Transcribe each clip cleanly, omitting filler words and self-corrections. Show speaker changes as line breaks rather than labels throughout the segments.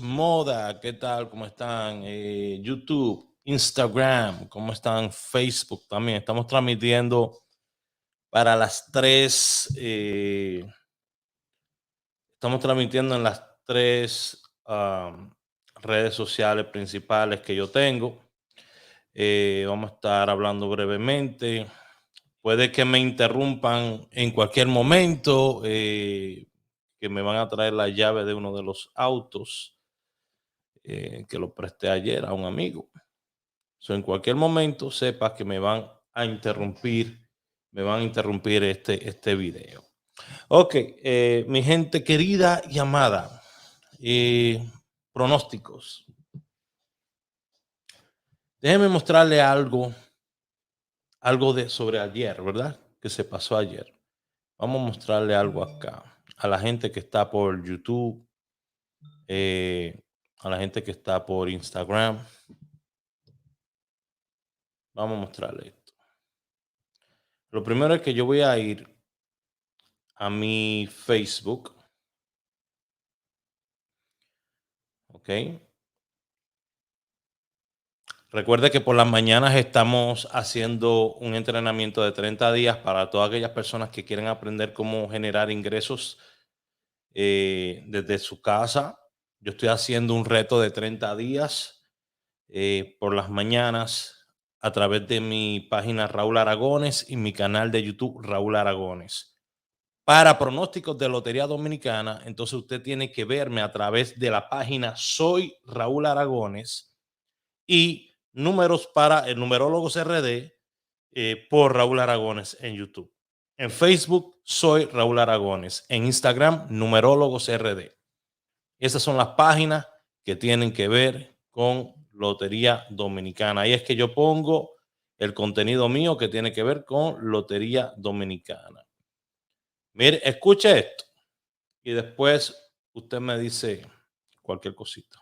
Moda, ¿qué tal? ¿Cómo están? YouTube, Instagram, ¿cómo están? Facebook también. Estamos transmitiendo para las tres, estamos transmitiendo en las tres redes sociales principales que yo tengo. Vamos a estar hablando brevemente. Puede que me interrumpan en cualquier momento, que me van a traer la llave de uno de los autos que lo presté ayer a un amigo. En cualquier momento sepa que me van a interrumpir este video. Ok, mi gente querida y amada, pronósticos. Déjenme mostrarle algo sobre ayer, ¿verdad? Que se pasó ayer. Vamos a mostrarle algo acá a la gente que está por YouTube, a la gente que está por Instagram. Vamos a mostrarle esto. Lo primero es que yo voy a ir a mi Facebook. Ok. Recuerde que por las mañanas estamos haciendo un entrenamiento de 30 días para todas aquellas personas que quieren aprender cómo generar ingresos desde su casa. Yo estoy haciendo un reto de 30 días por las mañanas a través de mi página Raúl Aragones y mi canal de YouTube Raúl Aragones. Para pronósticos de Lotería Dominicana, entonces usted tiene que verme a través de la página Soy Raúl Aragones y números para el numerólogo CRD por Raúl Aragones en YouTube. En Facebook soy Raúl Aragones. En Instagram, numerólogo CRD. Esas son las páginas que tienen que ver con Lotería Dominicana. Ahí es que yo pongo el contenido mío que tiene que ver con Lotería Dominicana. Mire, escuche esto y después usted me dice cualquier cosita.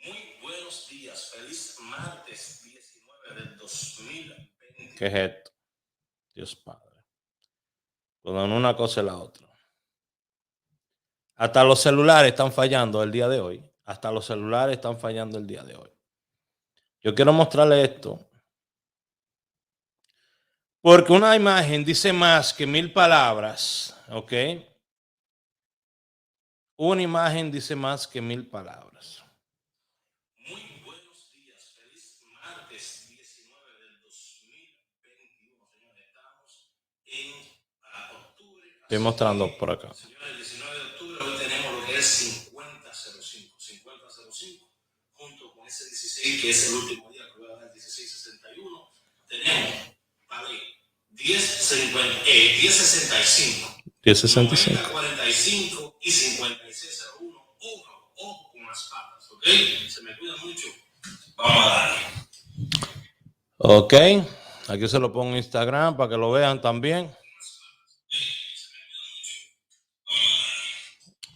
Muy buenos días. Feliz martes 19 del 2020. ¿Qué es esto? Dios Padre. Cuando una cosa es la otra. Hasta los celulares están fallando el día de hoy. Hasta los celulares están fallando el día de hoy. Yo quiero mostrarle esto. Porque una imagen dice más que 1000 palabras. ¿Ok? Una imagen dice más que 1000 palabras. Muy buenos días. Feliz martes 19 del 2021. Señores, estamos en octubre. Estoy mostrando por acá. Señores, el 19 de octubre hoy tenemos lo que es 5005. Junto con ese 16, que es el último día que voy a dar, 1661. Tenemos, vale, 1065. 1065. 45 y 5601. Ojo con las patas, ¿ok? Se me cuida mucho. Vamos a darle. Ok, aquí se lo pongo en Instagram para que lo vean también.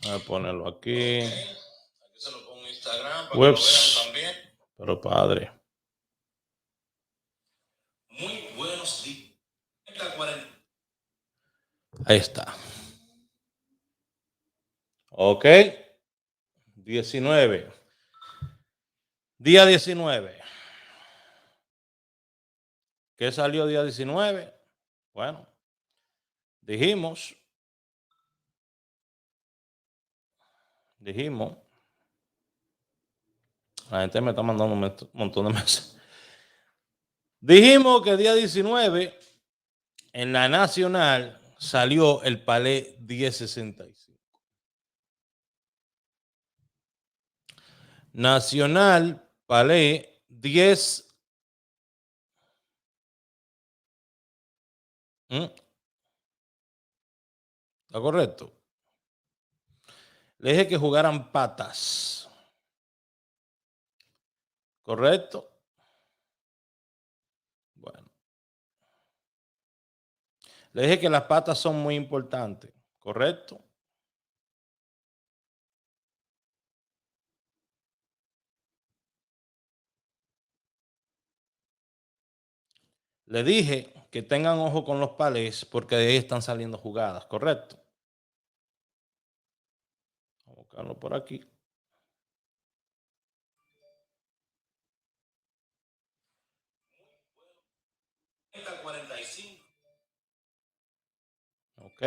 Voy a ponerlo aquí. Aquí se lo pongo en Instagram para que lo vean también. Pero padre. Muy buenos días. Ahí está. Ok. 19. Día 19. ¿Qué salió día 19? Bueno, dijimos. La gente me está mandando un montón de mensajes. Dijimos que día 19 en la Nacional salió el Palais 1065. Nacional, Palais 10. ¿Está correcto? Le dije que jugaran patas. ¿Correcto? Bueno. Le dije que las patas son muy importantes. ¿Correcto? Le dije que tengan ojo con los palés porque de ahí están saliendo jugadas. ¿Correcto? Vamos a buscarlo por aquí. Ok.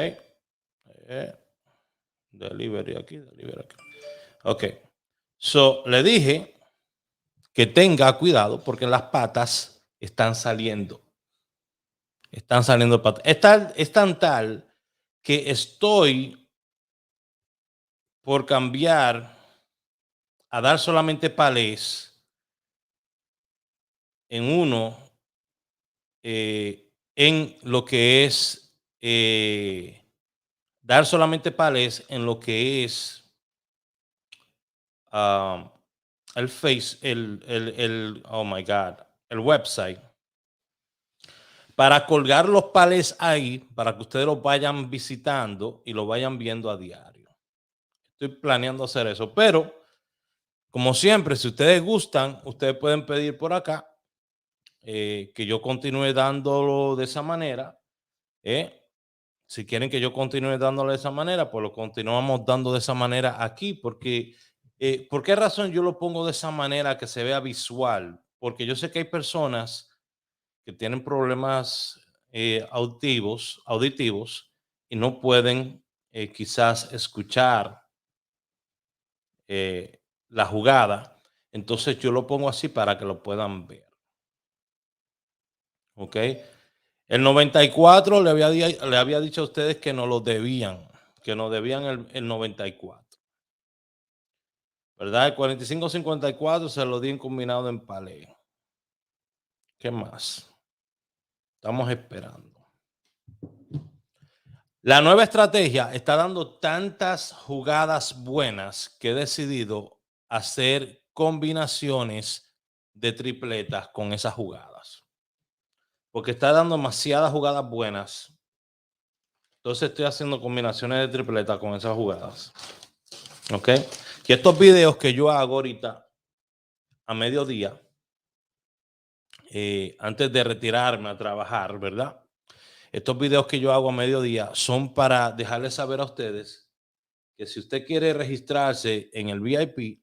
Delivery aquí, delivery aquí. Ok. So, le dije que tenga cuidado porque las patas están saliendo. Están saliendo patas. Es tan tal que estoy por cambiar a dar solamente palés en uno, en lo que es dar solamente palés en lo que es um, el face, oh my God, el website, para colgar los palés ahí, para que ustedes los vayan visitando y lo vayan viendo a diario. Estoy planeando hacer eso, pero como siempre, si ustedes gustan, ustedes pueden pedir por acá que yo continúe dándolo de esa manera. ¿eh? Si quieren que yo continúe dándolo de esa manera, pues lo continuamos dando de esa manera aquí, porque ¿por qué razón yo lo pongo de esa manera que se vea visual? Porque yo sé que hay personas que tienen problemas auditivos y no pueden quizás escuchar la jugada. Entonces yo lo pongo así para que lo puedan ver. ¿Ok? El 94 le había dicho a ustedes que no lo debían, que nos debían el 94. ¿Verdad? El 45-54 se lo di en combinado en palé. ¿Qué más? Estamos esperando. La nueva estrategia está dando tantas jugadas buenas que he decidido hacer combinaciones de tripletas con esas jugadas. Porque está dando demasiadas jugadas buenas. Entonces estoy haciendo combinaciones de tripletas con esas jugadas. ¿Ok? Y estos videos que yo hago ahorita a mediodía, antes de retirarme a trabajar, ¿verdad? Estos videos que yo hago a mediodía son para dejarles saber a ustedes que si usted quiere registrarse en el VIP,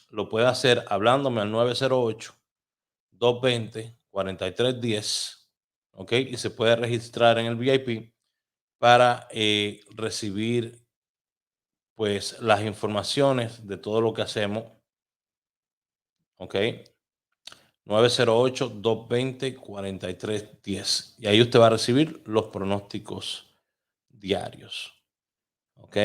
lo puede hacer hablándome al 908-220-4310, ¿ok? Y se puede registrar en el VIP para recibir pues las informaciones de todo lo que hacemos, ¿ok? 908-220-4310. Y ahí usted va a recibir los pronósticos diarios. ¿Ok?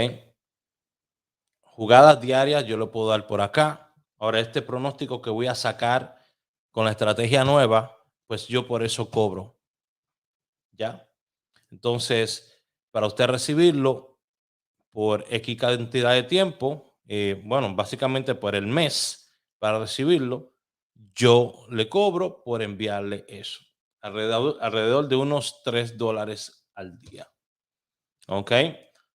Jugadas diarias yo lo puedo dar por acá. Ahora, este pronóstico que voy a sacar con la estrategia nueva, pues yo por eso cobro. ¿Ya? Entonces, para usted recibirlo por X cantidad de tiempo, bueno, básicamente por el mes, para recibirlo, yo le cobro por enviarle eso. Alrededor de unos $3 al día. ¿Ok?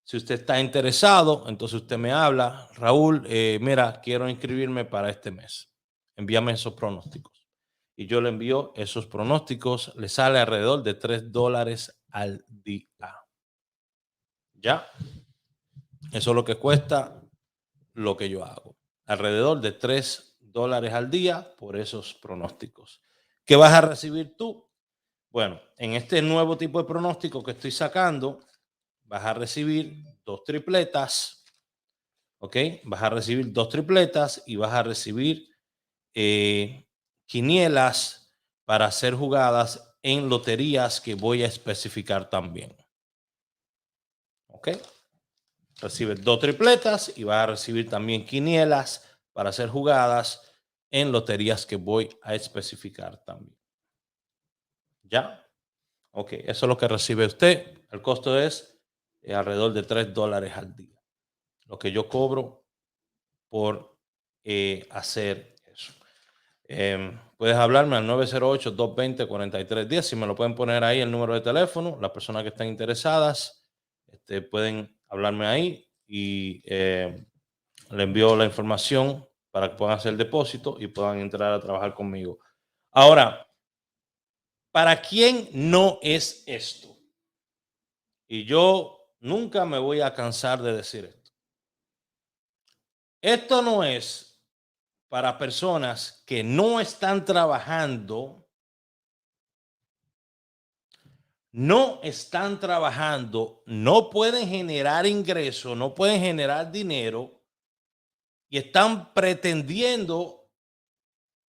Si usted está interesado, entonces usted me habla, Raúl, mira, quiero inscribirme para este mes. Envíame esos pronósticos. Y yo le envío esos pronósticos. Le sale alrededor de $3 al día. ¿Ya? Eso es lo que cuesta lo que yo hago. Alrededor de $3 al día por esos pronósticos. ¿Qué vas a recibir tú? Bueno, en este nuevo tipo de pronóstico que estoy sacando, vas a recibir 2 tripletas, ¿ok? Vas a recibir 2 tripletas y vas a recibir quinielas para hacer jugadas en loterías que voy a especificar también. ¿Ok? Recibes 2 tripletas y vas a recibir también quinielas para hacer jugadas en loterías que voy a especificar también. ¿Ya? Ok, eso es lo que recibe usted. El costo es alrededor de $3 al día. Lo que yo cobro por hacer eso. Puedes hablarme al 908-220-4310. Si me lo pueden poner ahí el número de teléfono, las personas que estén interesadas pueden hablarme ahí y le envío la información para que puedan hacer el depósito y puedan entrar a trabajar conmigo. Ahora, ¿para quién no es esto? Y yo nunca me voy a cansar de decir esto. Esto no es para personas que no están trabajando no están trabajando, no pueden generar ingresos, no pueden generar dinero y están pretendiendo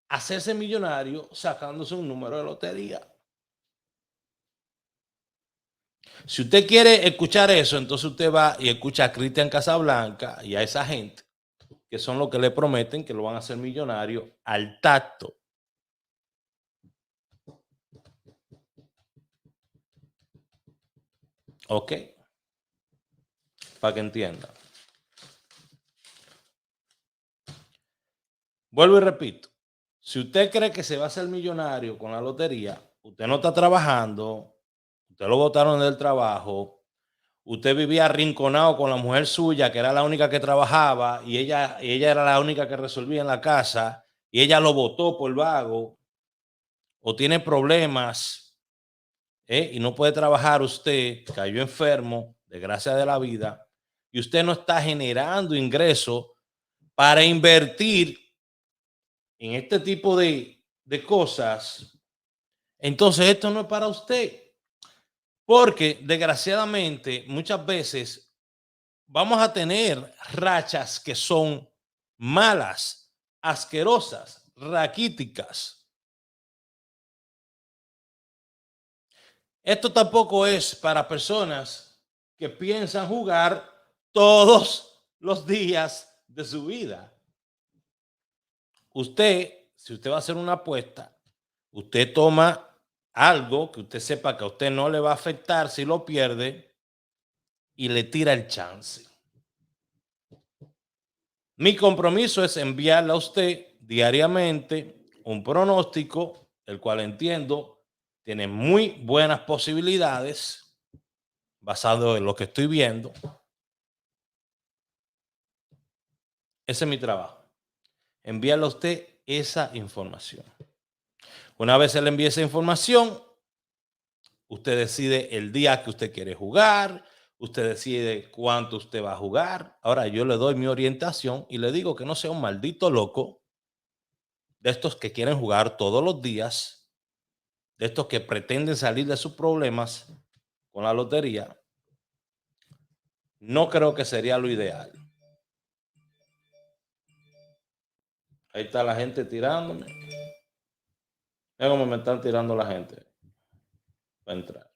hacerse millonario sacándose un número de lotería. Si usted quiere escuchar eso, entonces usted va y escucha a Cristian Casablanca y a esa gente que son los que le prometen que lo van a hacer millonario al tacto. ¿Ok? Para que entiendan. Vuelvo y repito. Si usted cree que se va a hacer millonario con la lotería, usted no está trabajando, usted lo botaron del trabajo, usted vivía arrinconado con la mujer suya, que era la única que trabajaba, y ella era la única que resolvía en la casa, y ella lo botó por vago, o tiene problemas, y no puede trabajar usted, cayó enfermo, desgracia de la vida, y usted no está generando ingresos para invertir en este tipo de cosas, entonces esto no es para usted. Porque desgraciadamente muchas veces vamos a tener rachas que son malas, asquerosas, raquíticas. Esto tampoco es para personas que piensan jugar todos los días de su vida. Usted, si usted va a hacer una apuesta, usted toma algo que usted sepa que a usted no le va a afectar si lo pierde y le tira el chance. Mi compromiso es enviarle a usted diariamente un pronóstico, el cual entiendo tiene muy buenas posibilidades basado en lo que estoy viendo. Ese es mi trabajo, enviarle a usted esa información. Una vez se le envíe esa información, usted decide el día que usted quiere jugar, usted decide cuánto usted va a jugar. Ahora yo le doy mi orientación y le digo que no sea un maldito loco de estos que quieren jugar todos los días, de estos que pretenden salir de sus problemas con la lotería. No creo que sería lo ideal. Ahí está la gente tirándome. Mira cómo me están tirando la gente para entrar.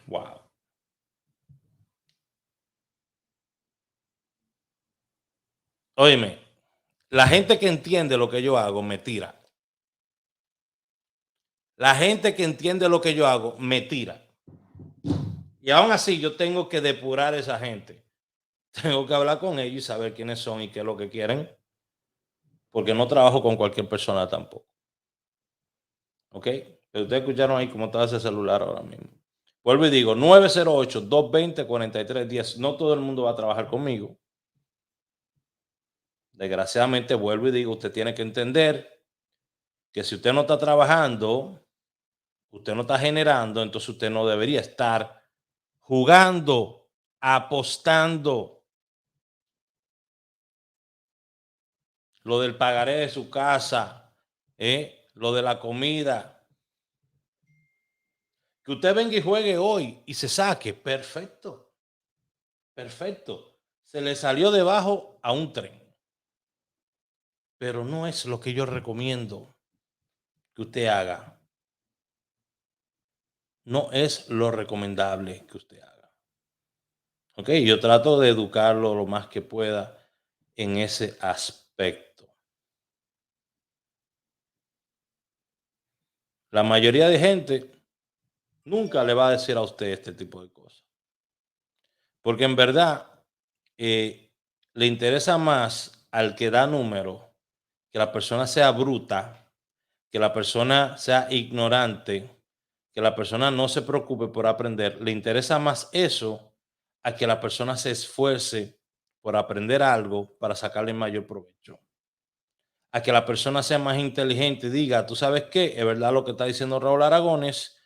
Wow. Óyeme, la gente que entiende lo que yo hago me tira. La gente que entiende lo que yo hago me tira. Y aún así yo tengo que depurar a esa gente. Tengo que hablar con ellos y saber quiénes son y qué es lo que quieren. Porque no trabajo con cualquier persona tampoco. ¿Ok? Pero ustedes escucharon ahí cómo está ese celular ahora mismo. Vuelvo y digo, 908-220-4310. No todo el mundo va a trabajar conmigo. Desgraciadamente, vuelvo y digo, usted tiene que entender que si usted no está trabajando, usted no está generando, entonces usted no debería estar jugando, apostando. Lo del pagaré de su casa, lo de la comida. Que usted venga y juegue hoy y se saque, perfecto, perfecto. Se le salió debajo a un tren. Pero no es lo que yo recomiendo que usted haga. No es lo recomendable que usted haga. Ok, yo trato de educarlo lo más que pueda en ese aspecto. La mayoría de gente nunca le va a decir a usted este tipo de cosas. Porque en verdad le interesa más al que da número que la persona sea bruta, que la persona sea ignorante, que la persona no se preocupe por aprender. Le interesa más eso a que la persona se esfuerce por aprender algo para sacarle mayor provecho. A que la persona sea más inteligente y diga, tú sabes qué, es verdad lo que está diciendo Raúl Aragones,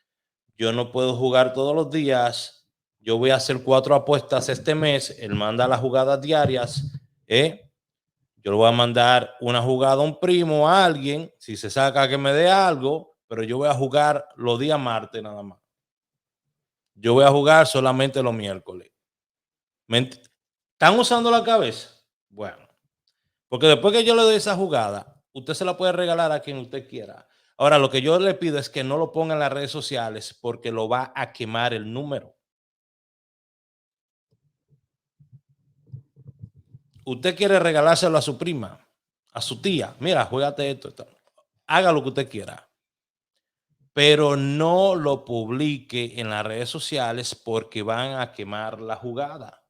yo no puedo jugar todos los días, yo voy a hacer 4 apuestas este mes, él manda las jugadas diarias, Yo le voy a mandar una jugada a un primo, a alguien, si se saca que me dé algo, pero yo voy a jugar los días martes nada más. Yo voy a jugar solamente los miércoles. ¿Están usando la cabeza? Bueno, porque después que yo le doy esa jugada, usted se la puede regalar a quien usted quiera. Ahora, lo que yo le pido es que no lo ponga en las redes sociales porque lo va a quemar el número. Usted quiere regalárselo a su prima, a su tía. Mira, juégate esto. Haga lo que usted quiera. Pero no lo publique en las redes sociales porque van a quemar la jugada.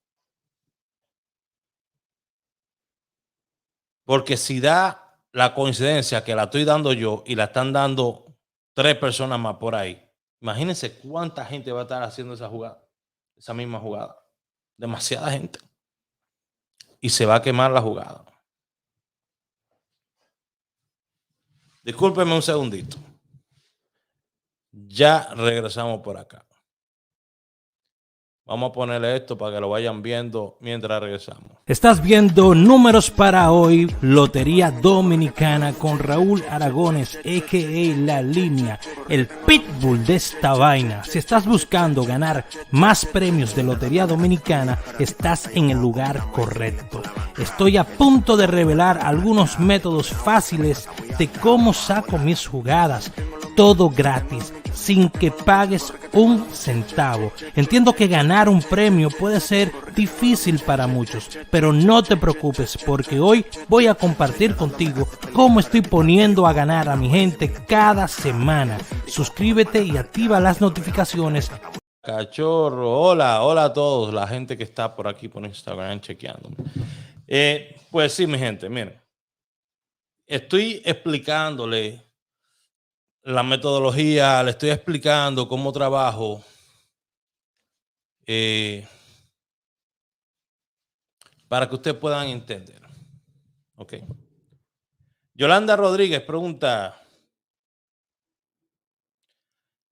Porque si da la coincidencia que la estoy dando yo y la están dando 3 personas más por ahí, imagínense cuánta gente va a estar haciendo esa jugada, esa misma jugada. Demasiada gente. Y se va a quemar la jugada. Discúlpeme un segundito. Ya regresamos por acá. Vamos a ponerle esto para que lo vayan viendo mientras regresamos.
Estás viendo Números para Hoy, Lotería Dominicana con Raúl Aragones, a.k.a. La Línea, el pitbull de esta vaina. Si estás buscando ganar más premios de Lotería Dominicana, estás en el lugar correcto. Estoy a punto de revelar algunos métodos fáciles de cómo saco mis jugadas. Todo gratis, sin que pagues un centavo. Entiendo que ganar un premio puede ser difícil para muchos, pero no te preocupes porque hoy voy a compartir contigo cómo estoy poniendo a ganar a mi gente cada semana. Suscríbete y activa las notificaciones.
Cachorro, hola a todos, la gente que está por aquí por Instagram chequeándome. Pues sí, mi gente, miren, estoy explicándole la metodología, le estoy explicando cómo trabajo. Para que ustedes puedan entender. Ok. Yolanda Rodríguez pregunta: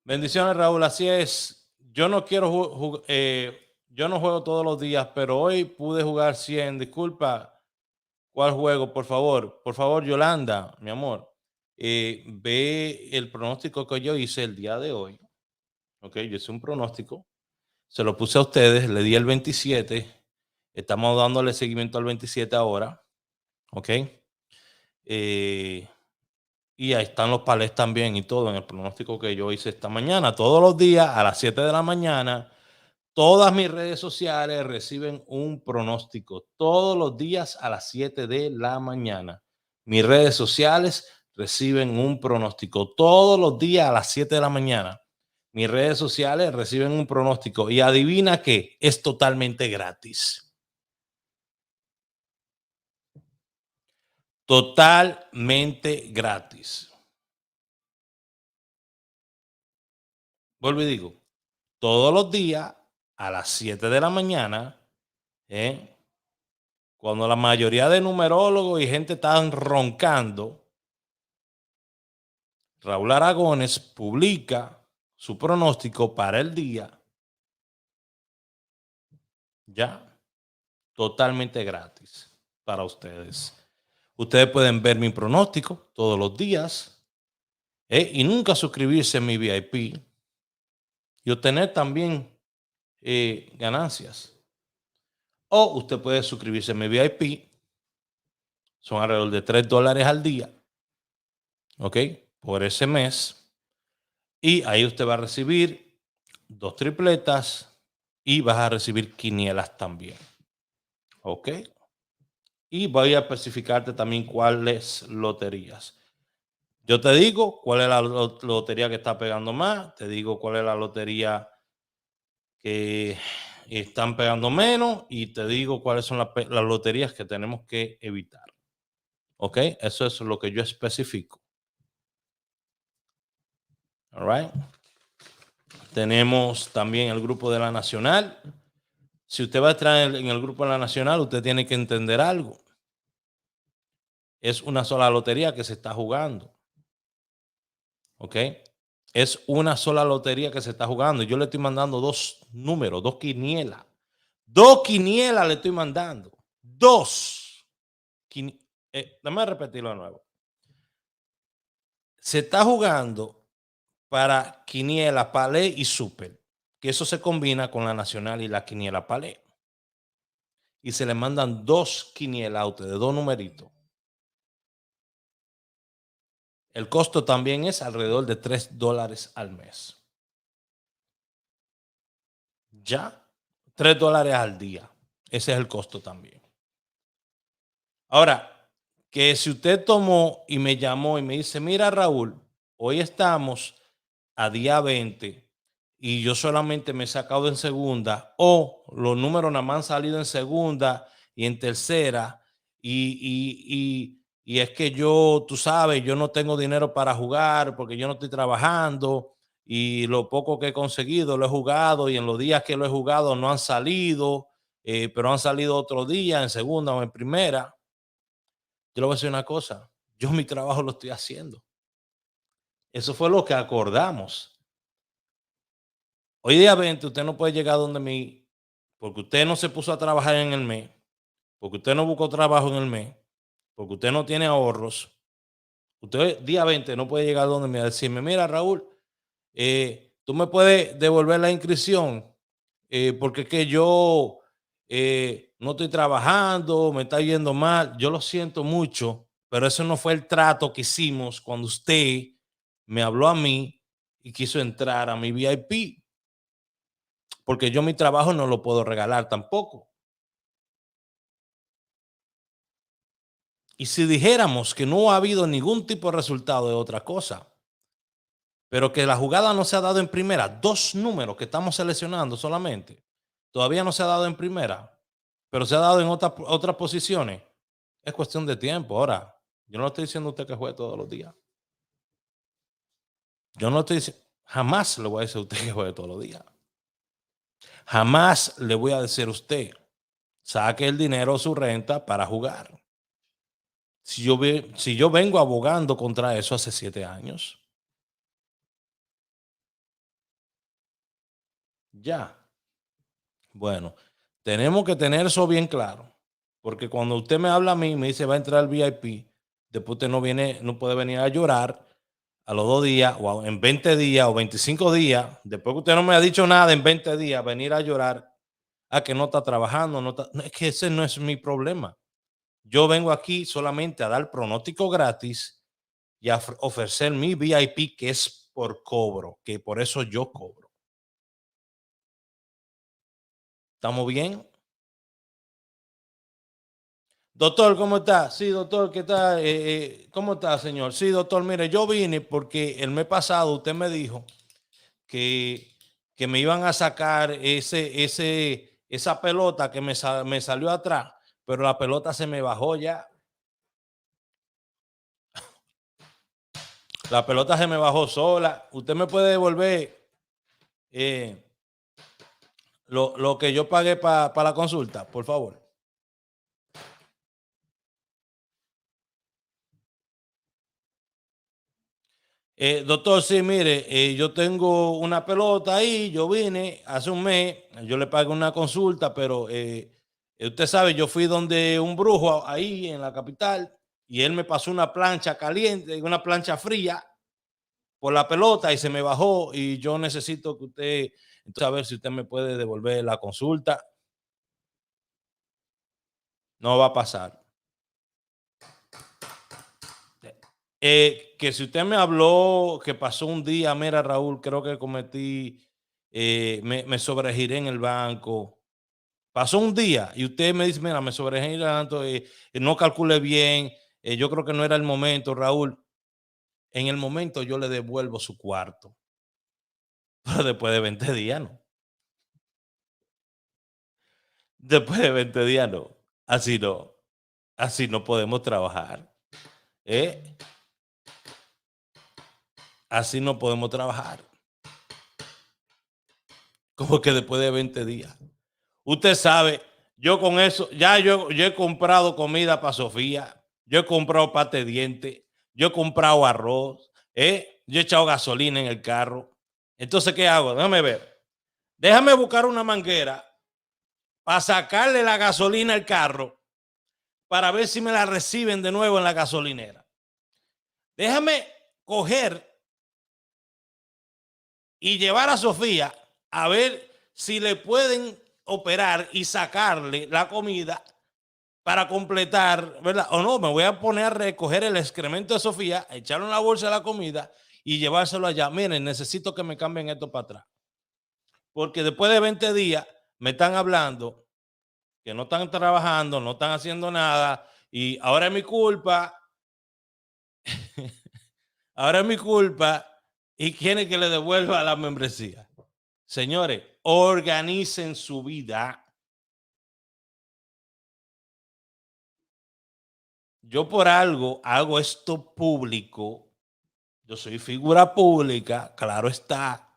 bendiciones, Raúl, así es. Yo no quiero yo no juego todos los días, pero hoy pude jugar 100. Disculpa, ¿cuál juego? Por favor, Yolanda, mi amor, ve el pronóstico que yo hice el día de hoy. Ok, yo hice un pronóstico, se lo puse a ustedes, le di el 27. Estamos dándole seguimiento al 27 ahora. Ok. Y ahí están los palés también y todo en el pronóstico que yo hice esta mañana. Todos los días a las 7 de la mañana, todas mis redes sociales reciben un pronóstico. Todos los días a las 7 de la mañana. Mis redes sociales reciben un pronóstico. Todos los días a las 7 de la mañana. Mis redes sociales reciben un pronóstico. Y adivina qué, es totalmente gratis. Totalmente gratis. Vuelvo y digo, todos los días a las 7 de la mañana, cuando la mayoría de numerólogos y gente están roncando, Raúl Aragones publica su pronóstico para el día, ya, totalmente gratis para ustedes. Ustedes pueden ver mi pronóstico todos los días y nunca suscribirse en mi VIP y obtener también ganancias. O usted puede suscribirse a mi VIP. Son alrededor de $3 al día. ¿Ok? Por ese mes. Y ahí usted va a recibir 2 tripletas y vas a recibir quinielas también. ¿Ok? Y voy a especificarte también cuáles loterías. Yo te digo cuál es la lotería que está pegando más. Te digo cuál es la lotería que están pegando menos. Y te digo cuáles son las loterías que tenemos que evitar. ¿Ok? Eso es lo que yo especifico. All right. Tenemos también el grupo de la Nacional. Si usted va a entrar en el grupo de la Nacional, usted tiene que entender algo. Es una sola lotería que se está jugando. ¿Ok? Es una sola lotería que se está jugando. Yo le estoy mandando 2 números, 2 quinielas. 2 quinielas le estoy mandando. 2. Déjame repetirlo de nuevo. Se está jugando para quiniela, palé y super, que eso se combina con la nacional y la quiniela palé. Y se le mandan 2 quinielas a ustedes, 2 numeritos. El costo también es alrededor de $3 al mes. Ya, $3 al día. Ese es el costo también. Ahora, que si usted tomó y me llamó y me dice, mira Raúl, hoy estamos a día 20 y yo solamente me he sacado en segunda, o los números nada más han salido en segunda y en tercera, y es que yo, tú sabes, yo no tengo dinero para jugar porque yo no estoy trabajando, y lo poco que he conseguido lo he jugado, y en los días que lo he jugado no han salido, pero han salido otro día en segunda o en primera. Yo le voy a decir una cosa, yo mi trabajo lo estoy haciendo. Eso fue lo que acordamos. Hoy día 20 usted no puede llegar donde mí porque usted no se puso a trabajar en el mes, porque usted no buscó trabajo en el mes, porque usted no tiene ahorros. Usted día 20 no puede llegar donde mí a decirme, mira Raúl, tú me puedes devolver la inscripción porque es que yo no estoy trabajando, me está yendo mal. Yo lo siento mucho, pero eso no fue el trato que hicimos cuando usted me habló a mí y quiso entrar a mi VIP, porque yo mi trabajo no lo puedo regalar tampoco. Y si dijéramos que no ha habido ningún tipo de resultado de otra cosa, pero que la jugada no se ha dado en primera, 2 números que estamos seleccionando solamente, todavía no se ha dado en primera, pero se ha dado en otras posiciones, es cuestión de tiempo. Ahora, yo no estoy diciendo a usted que juegue todos los días. Yo no estoy diciendo, jamás le voy a decir a usted que juegue todos los días. Jamás le voy a decir a usted, saque el dinero o su renta para jugar. Si yo vengo abogando contra eso hace 7 años. Ya. Bueno, tenemos que tener eso bien claro. Porque cuando usted me habla a mí y me dice va a entrar al VIP, después usted no puede venir a llorar a los 2 días o en 20 días o 25 días, después que usted no me ha dicho nada en 20 días, venir a llorar a que no está trabajando. No, es que ese no es mi problema. Yo vengo aquí solamente a dar pronóstico gratis y a ofrecer mi VIP, que es por cobro, que por eso yo cobro. ¿Estamos bien? Doctor, ¿cómo está? Sí, doctor, ¿qué tal? ¿Cómo está, señor? Sí, doctor, mire, yo vine porque el mes pasado usted me dijo que, que me iban a sacar esa pelota que me salió atrás, pero la pelota se me bajó ya. La pelota se me bajó sola. ¿Usted me puede devolver eh, lo que yo pagué para la consulta, por favor? Doctor, sí, mire, yo tengo una pelota ahí, yo vine hace un mes, yo le pagué una consulta, pero usted sabe, yo fui donde un brujo ahí en la capital y él me pasó una plancha caliente, una plancha fría por la pelota y se me bajó, y yo necesito que usted, entonces a ver si usted me puede devolver la consulta. No va a pasar. Que si usted me habló que pasó un día, mira Raúl, creo que cometí, me sobregiré en el banco. Pasó un día y usted me dice, mira, me sobregiré tanto, no calculé bien, yo creo que no era el momento, Raúl. En el momento yo le devuelvo su cuarto, pero después de 20 días no. Después de 20 días no. Así no. Así no podemos trabajar. ¿Eh? Así no podemos trabajar. Como que después de 20 días. Usted sabe, yo con eso, ya yo he comprado comida para Sofía, yo he comprado pate de diente, yo he comprado arroz, yo he echado gasolina en el carro. Entonces, ¿qué hago? Déjame ver. Déjame buscar una manguera para sacarle la gasolina al carro, para ver si me la reciben de nuevo en la gasolinera. Déjame coger y llevar a Sofía a ver si le pueden operar y sacarle la comida para completar, ¿verdad? O no, me voy a poner a recoger el excremento de Sofía, echarlo en la bolsa de la comida y llevárselo allá. Miren, necesito que me cambien esto para atrás. Porque después de 20 días me están hablando que no están trabajando, no están haciendo nada y ahora es mi culpa. Ahora es mi culpa y quieren que le devuelva la membresía. Señores, organicen su vida. Yo por algo hago esto público. Yo soy figura pública, claro está.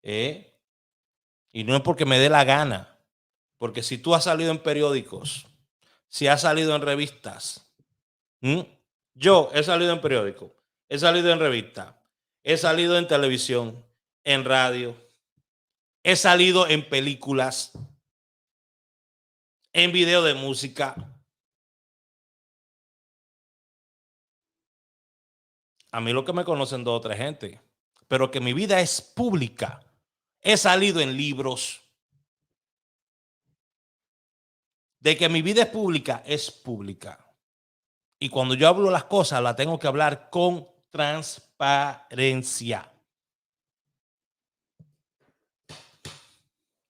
Y no es porque me dé la gana. Porque si tú has salido en periódicos, si has salido en revistas, yo he salido en periódicos, he salido en revistas, he salido en televisión, en radio, he salido en películas, en video de música. A mí lo que me conocen 2 o 3 gente, pero que mi vida es pública. He salido en libros. De que mi vida es pública, es pública. Y cuando yo hablo las cosas, las tengo que hablar con transparencia.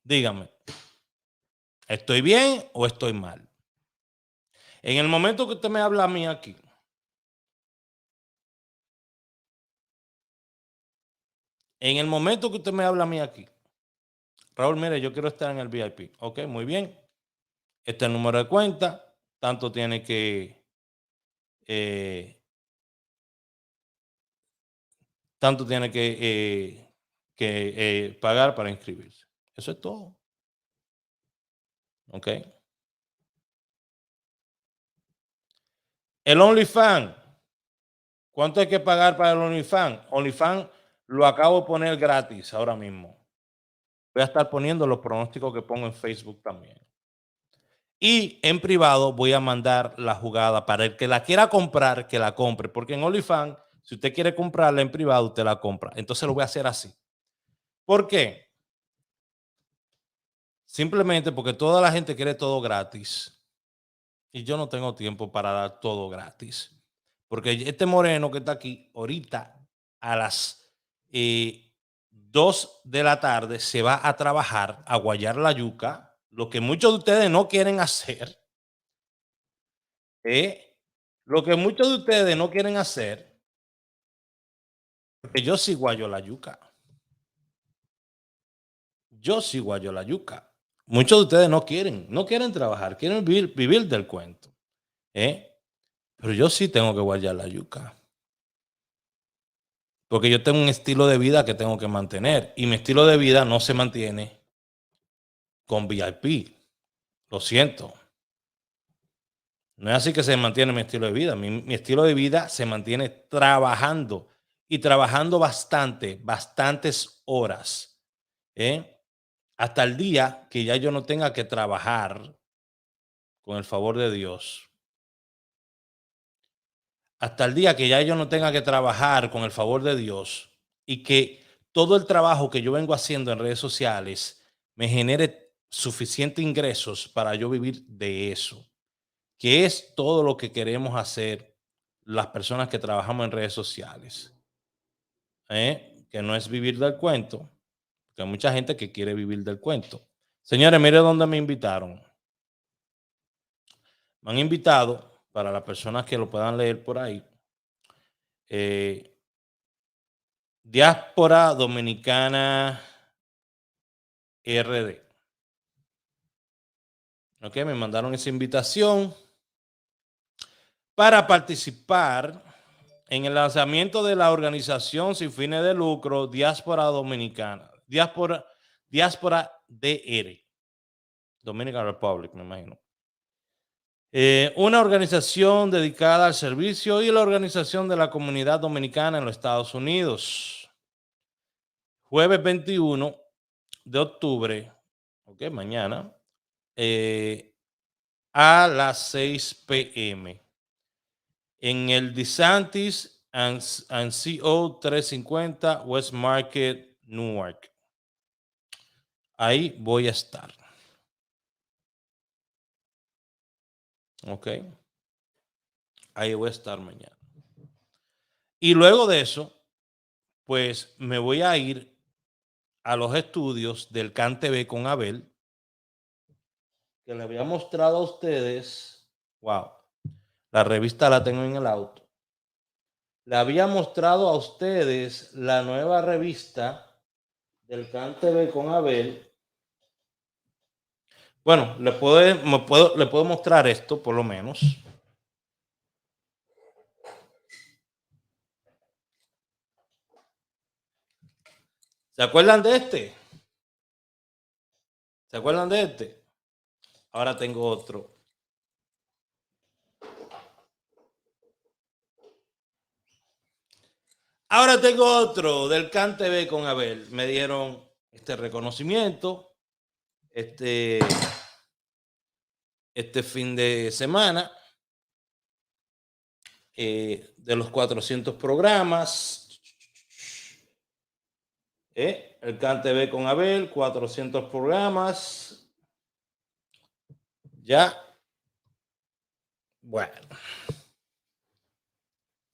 Dígame, ¿estoy bien o estoy mal? En el momento que usted me habla a mí aquí, en el momento que usted me habla a mí aquí, Raúl, mire, yo quiero estar en el VIP. Ok, muy bien. Este es el número de cuenta. Tanto tiene que pagar para inscribirse. Eso es todo. Ok. El OnlyFans. ¿Cuánto hay que pagar para el OnlyFans? OnlyFans lo acabo de poner gratis ahora mismo. Voy a estar poniendo los pronósticos que pongo en Facebook también. Y en privado voy a mandar la jugada para el que la quiera comprar, que la compre. Porque en OnlyFans, si usted quiere comprarla en privado, usted la compra. Entonces lo voy a hacer así. ¿Por qué? Simplemente porque toda la gente quiere todo gratis. Y yo no tengo tiempo para dar todo gratis. Porque este moreno que está aquí, ahorita a las 2 de la tarde se va a trabajar, a guayar la yuca, lo que muchos de ustedes no quieren hacer. Lo que muchos de ustedes no quieren hacer, porque yo sí guayo la yuca. Yo sí guayo la yuca. Muchos de ustedes no quieren trabajar, quieren vivir del cuento. Pero yo sí tengo que guayar la yuca. Porque yo tengo un estilo de vida que tengo que mantener. Y mi estilo de vida no se mantiene con VIP. Lo siento. No es así que se mantiene mi estilo de vida. Mi estilo de vida se mantiene trabajando. Y trabajando bastantes horas. Hasta el día que ya yo no tenga que trabajar, con el favor de Dios. Hasta el día que ya yo no tenga que trabajar, con el favor de Dios, y que todo el trabajo que yo vengo haciendo en redes sociales me genere suficientes ingresos para yo vivir de eso, que es todo lo que queremos hacer las personas que trabajamos en redes sociales. Que no es vivir del cuento, que hay mucha gente que quiere vivir del cuento. Señores, mire dónde me invitaron. Me han invitado, para las personas que lo puedan leer por ahí, Diáspora Dominicana RD. Ok, me mandaron esa invitación para participar en el lanzamiento de la organización sin fines de lucro Diáspora Dominicana. Diáspora DR. Dominican Republic, me imagino. Una organización dedicada al servicio y la organización de la comunidad dominicana en los Estados Unidos. Jueves 21 de octubre, ok, mañana, a las 6 p.m. en el DeSantis and CO 350 West Market, Newark. Ahí voy a estar. Ok. Ahí voy a estar mañana. Y luego de eso, pues me voy a ir a los estudios del CanTV con Abel, que le había mostrado a ustedes. Wow. La revista la tengo en el auto. Le había mostrado a ustedes la nueva revista del CanTV con Abel. Bueno, le puedo mostrar esto por lo menos. ¿Se acuerdan de este? ¿Se acuerdan de este? Ahora tengo otro. Ahora tengo otro del CanTV con Abel. Me dieron este reconocimiento este fin de semana de los 400 programas. El CanTV con Abel, 400 programas. Ya. Bueno.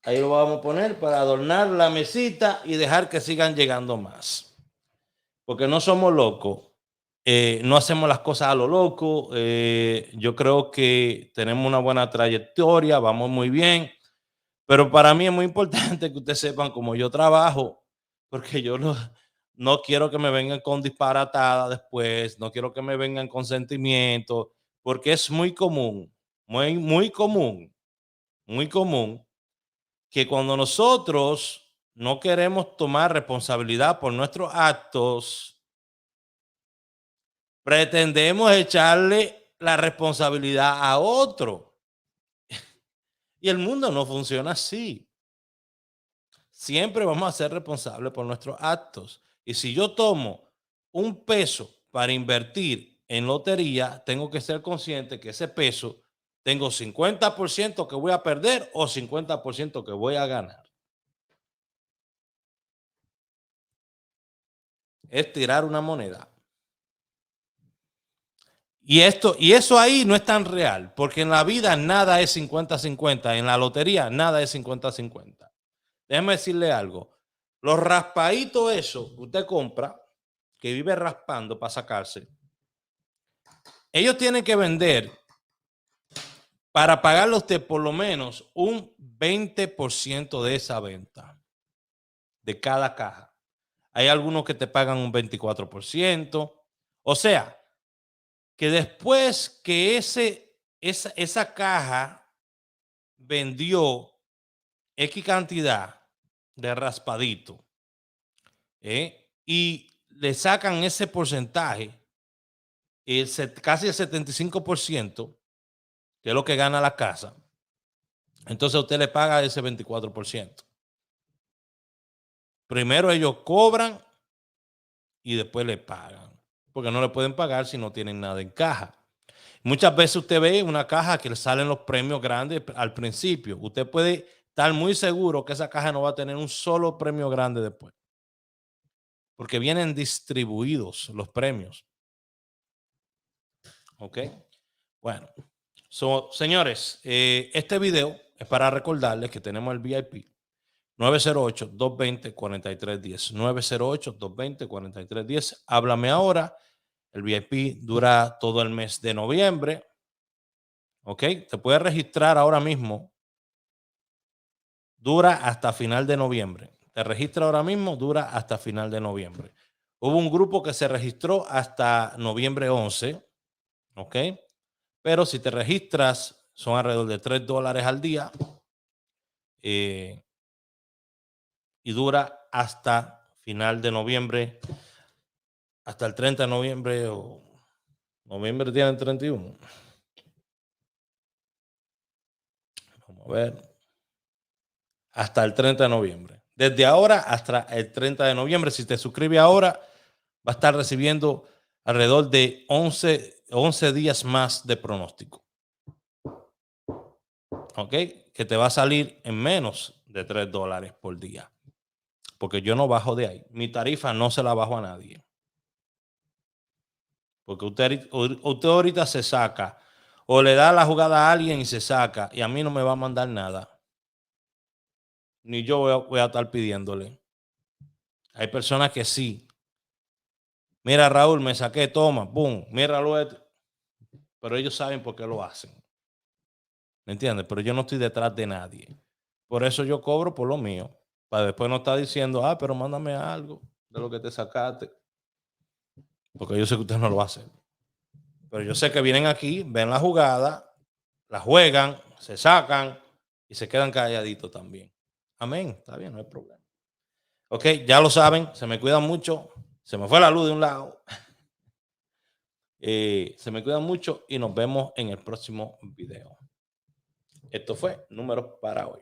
Ahí lo vamos a poner para adornar la mesita y dejar que sigan llegando más. Porque no somos locos. No hacemos las cosas a lo loco. Yo creo que tenemos una buena trayectoria, vamos muy bien. Pero para mí es muy importante que ustedes sepan cómo yo trabajo, porque yo no quiero que me vengan con disparatada después, no quiero que me vengan con sentimientos, porque es muy común, muy común que cuando nosotros no queremos tomar responsabilidad por nuestros actos, pretendemos echarle la responsabilidad a otro. Y el mundo no funciona así. Siempre vamos a ser responsables por nuestros actos. Y si yo tomo un peso para invertir en lotería, tengo que ser consciente que ese peso tengo 50% que voy a perder o 50% que voy a ganar. Es tirar una moneda. Y eso ahí no es tan real, porque en la vida nada es 50-50, en la lotería nada es 50-50. Déjeme decirle algo. Los raspaditos esos que usted compra, que vive raspando para sacarse, ellos tienen que vender para pagarle a usted por lo menos un 20% de esa venta de cada caja. Hay algunos que te pagan un 24%. O sea, que después que esa caja vendió X cantidad de raspadito y le sacan ese porcentaje, casi el 75%, que es lo que gana la casa, entonces usted le paga ese 24%. Primero ellos cobran y después le pagan, porque no le pueden pagar si no tienen nada en caja. Muchas veces usted ve una caja que le salen los premios grandes al principio. Usted puede estar muy seguro que esa caja no va a tener un solo premio grande después, porque vienen distribuidos los premios. ¿Ok? Bueno, señores, este video es para recordarles que tenemos el VIP 908-220-4310. 908-220-4310. Háblame ahora. El VIP dura todo el mes de noviembre. ¿Ok? Te puedes registrar ahora mismo. Dura hasta final de noviembre. Te registra ahora mismo, dura hasta final de noviembre. Hubo un grupo que se registró hasta noviembre 11. ¿Ok? Pero si te registras, son alrededor de $3 al día. Y dura hasta final de noviembre, hasta el 30 de noviembre, o noviembre tiene el 31. Vamos a ver. Hasta el 30 de noviembre. Desde ahora hasta el 30 de noviembre, si te suscribes ahora, va a estar recibiendo alrededor de 11 días más de pronóstico. ¿ok? Que te va a salir en menos de $3 por día. Porque yo no bajo de ahí. Mi tarifa no se la bajo a nadie. Porque usted ahorita se saca o le da la jugada a alguien y se saca y a mí no me va a mandar nada. Ni yo voy a estar pidiéndole. Hay personas que sí. Mira, Raúl, me saqué, toma, pum, míralo esto. Pero ellos saben por qué lo hacen. ¿Me entiendes? Pero yo no estoy detrás de nadie. Por eso yo cobro por lo mío. Para después no estar diciendo, pero mándame algo de lo que te sacaste. Porque yo sé que usted no lo va a hacer. Pero yo sé que vienen aquí, ven la jugada, la juegan, se sacan y se quedan calladitos también. Amén. Está bien, no hay problema. Ok, ya lo saben, se me cuidan mucho. Se me fue la luz de un lado. Se me cuidan mucho y nos vemos en el próximo video. Esto fue Números para hoy.